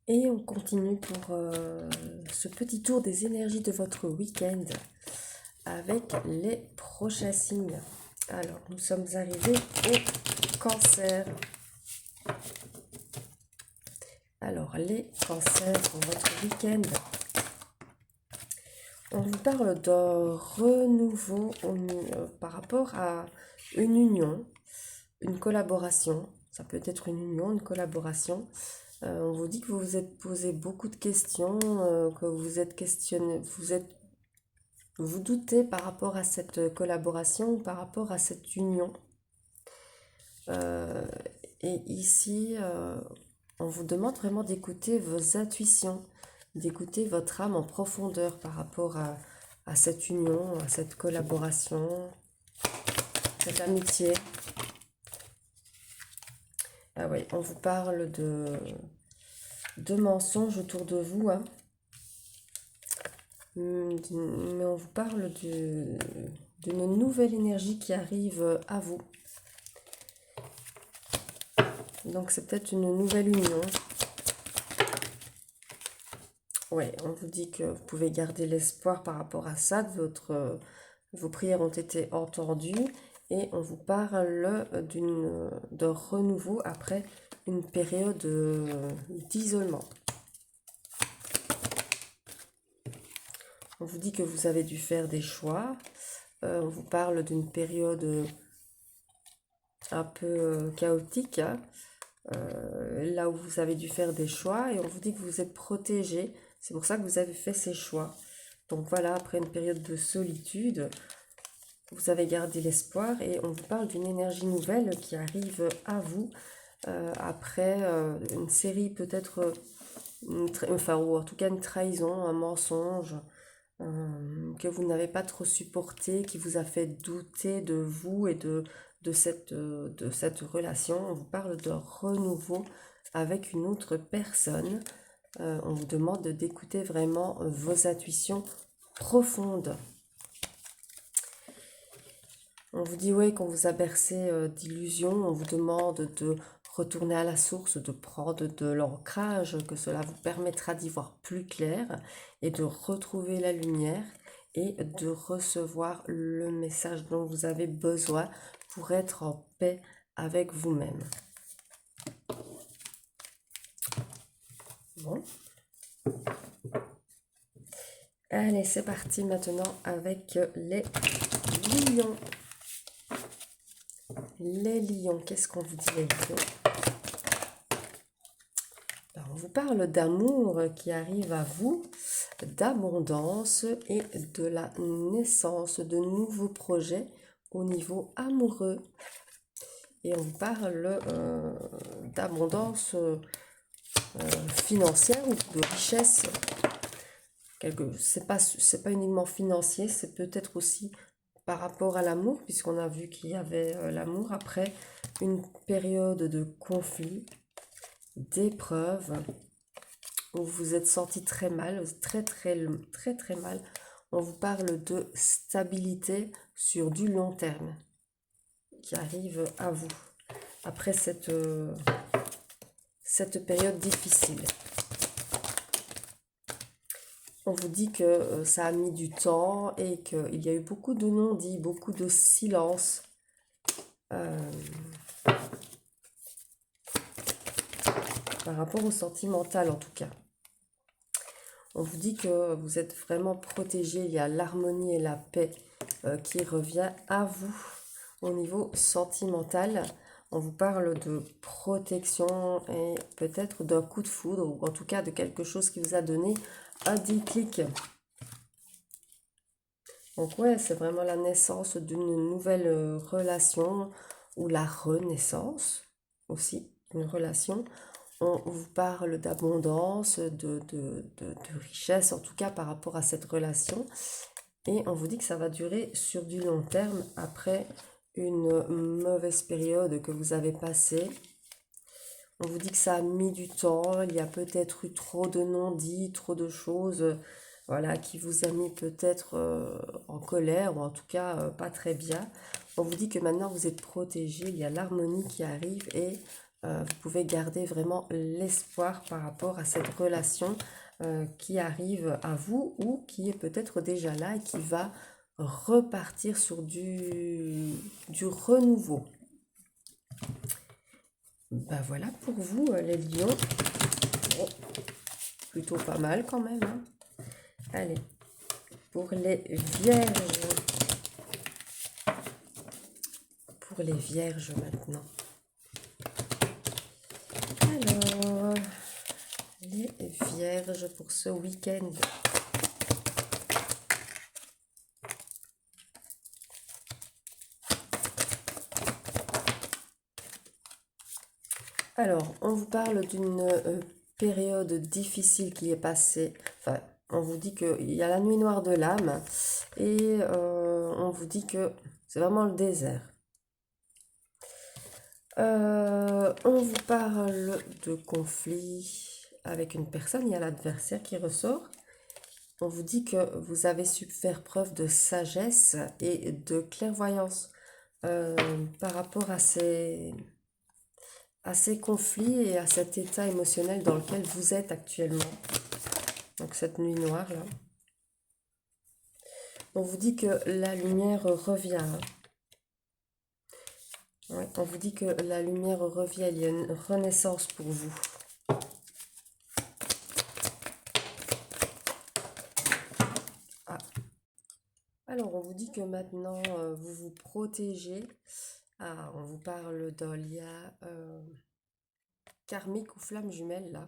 Et on continue pour ce petit tour des énergies de votre week-end avec les prochains signes. Alors, nous sommes arrivés au cancer. Alors, les cancers pour votre week-end. On vous parle d'un renouveau par rapport à une union, une collaboration. Ça peut être une union, une collaboration. On vous dit que vous vous êtes posé beaucoup de questions, que vous êtes questionné, vous doutez par rapport à cette collaboration, par rapport à cette union. Euh, et ici, on vous demande vraiment d'écouter vos intuitions, d'écouter votre âme en profondeur par rapport à cette union, à cette collaboration, cette amitié. Ah oui, on vous parle de mensonges autour de vous, hein. Mais on vous parle d'une nouvelle énergie qui arrive à vous. Donc c'est peut-être une nouvelle union. Oui, on vous dit que vous pouvez garder l'espoir par rapport à ça, vos prières ont été entendues et on vous parle d'un renouveau après une période d'isolement. On vous dit que vous avez dû faire des choix. On vous parle d'une période un peu chaotique, hein, là où vous avez dû faire des choix et on vous dit que vous êtes protégé. C'est pour ça que vous avez fait ces choix. Donc voilà, après une période de solitude, vous avez gardé l'espoir et on vous parle d'une énergie nouvelle qui arrive à vous après une série peut-être, enfin ou en tout cas une trahison, un mensonge que vous n'avez pas trop supporté, qui vous a fait douter de vous et de cette relation. On vous parle de renouveau avec une autre personne. On vous demande d'écouter vraiment vos intuitions profondes. On vous dit ouais qu'on vous a bercé d'illusions, on vous demande de retourner à la source, de prendre de l'ancrage, que cela vous permettra d'y voir plus clair et de retrouver la lumière et de recevoir le message dont vous avez besoin pour être en paix avec vous-même. Bon. Allez, c'est parti maintenant avec les lions. Les lions, qu'est-ce qu'on vous dit les lions? Alors, on vous parle d'amour qui arrive à vous, d'abondance et de la naissance de nouveaux projets au niveau amoureux. Et on vous parle d'abondance financière ou de richesse. C'est pas uniquement financier, c'est peut-être aussi par rapport à l'amour, puisqu'on a vu qu'il y avait l'amour après une période de conflit, d'épreuve, où vous vous êtes senti très mal, très mal. On vous parle de stabilité sur du long terme qui arrive à vous après cette période difficile. On vous dit que ça a mis du temps et qu'il y a eu beaucoup de non-dits, beaucoup de silence. Par rapport au sentimental en tout cas. On vous dit que vous êtes vraiment protégé, il y a l'harmonie et la paix qui revient à vous au niveau sentimental. On vous parle de protection et peut-être d'un coup de foudre ou en tout cas de quelque chose qui vous a donné un déclic. Donc ouais, c'est vraiment la naissance d'une nouvelle relation ou la renaissance aussi d'une relation. On vous parle d'abondance, de richesse, en tout cas par rapport à cette relation. Et on vous dit que ça va durer sur du long terme après une mauvaise période que vous avez passée. On vous dit que ça a mis du temps, il y a peut-être eu trop de non-dits, trop de choses voilà, qui vous a mis peut-être en colère ou en tout cas pas très bien. On vous dit que maintenant vous êtes protégé, il y a l'harmonie qui arrive et vous pouvez garder vraiment l'espoir par rapport à cette relation qui arrive à vous ou qui est peut-être déjà là et qui va repartir sur du renouveau. Ben voilà pour vous les lions. Bon, plutôt pas mal quand même, hein. Allez, pour les vierges. Pour les vierges maintenant. Alors, les vierges pour ce week-end. Alors, on vous parle d'une période difficile qui est passée. Enfin, on vous dit qu'il y a la nuit noire de l'âme et on vous dit que c'est vraiment le désert. On vous parle de conflit avec une personne, il y a l'adversaire qui ressort. On vous dit que vous avez su faire preuve de sagesse et de clairvoyance par rapport à ces conflits et à cet état émotionnel dans lequel vous êtes actuellement. Donc cette nuit noire là. On vous dit que la lumière revient. Ouais, on vous dit que la lumière revient, il y a une renaissance pour vous. Ah. Alors on vous dit que maintenant vous vous protégez. Ah, on vous parle d'un lien karmique ou flamme jumelle là.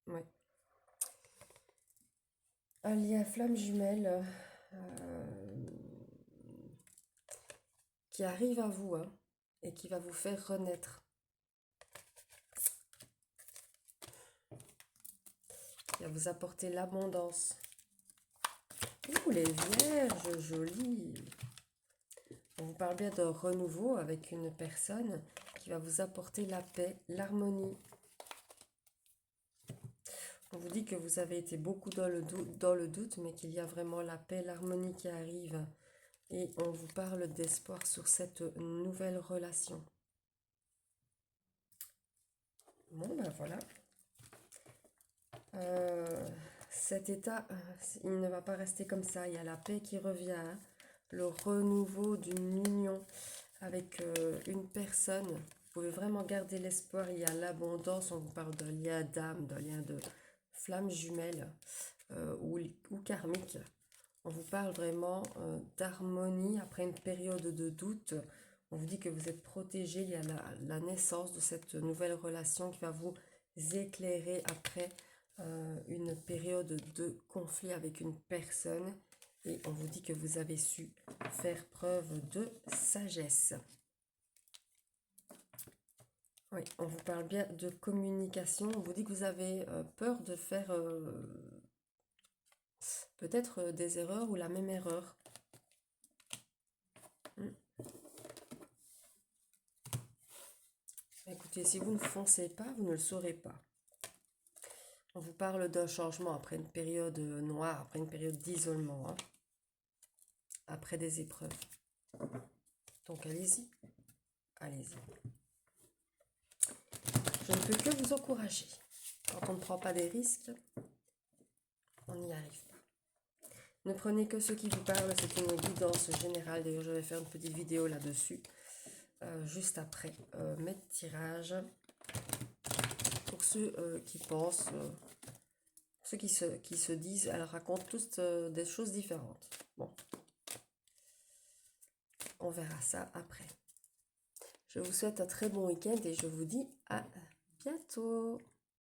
Ouais. Un lien flamme jumelle qui arrive à vous hein, et qui va vous faire renaître. Qui va vous apporter l'abondance. Ouh, les vierges, jolies. On vous parle bien d'un renouveau avec une personne qui va vous apporter la paix, l'harmonie. On vous dit que vous avez été beaucoup dans le doute, mais qu'il y a vraiment la paix, l'harmonie qui arrive. Et on vous parle d'espoir sur cette nouvelle relation. Bon, ben voilà. Cet état, il ne va pas rester comme ça. Il y a la paix qui revient, hein. Le renouveau d'une union avec une personne. Vous pouvez vraiment garder l'espoir. Il y a l'abondance. On vous parle d'un lien d'âme, d'un lien de flamme jumelle ou karmique. On vous parle vraiment d'harmonie après une période de doute. On vous dit que vous êtes protégé. Il y a la naissance de cette nouvelle relation qui va vous éclairer après une période de conflit avec une personne. Et on vous dit que vous avez su faire preuve de sagesse. Oui, on vous parle bien de communication. On vous dit que vous avez peur de faire peut-être des erreurs ou la même erreur. Écoutez, si vous ne foncez pas, vous ne le saurez pas. On vous parle d'un changement après une période noire, après une période d'isolement, hein, après des épreuves. Donc allez-y, allez-y. Je ne peux que vous encourager. Quand on ne prend pas des risques, on n'y arrive pas. Ne prenez que ce qui vous parle, c'est une guidance générale. D'ailleurs, je vais faire une petite vidéo là-dessus, juste après mes tirages. Pour ceux qui pensent, ceux qui se disent, elles racontent tous des choses différentes. Bon, on verra ça après. Je vous souhaite un très bon week-end et je vous dis à bientôt.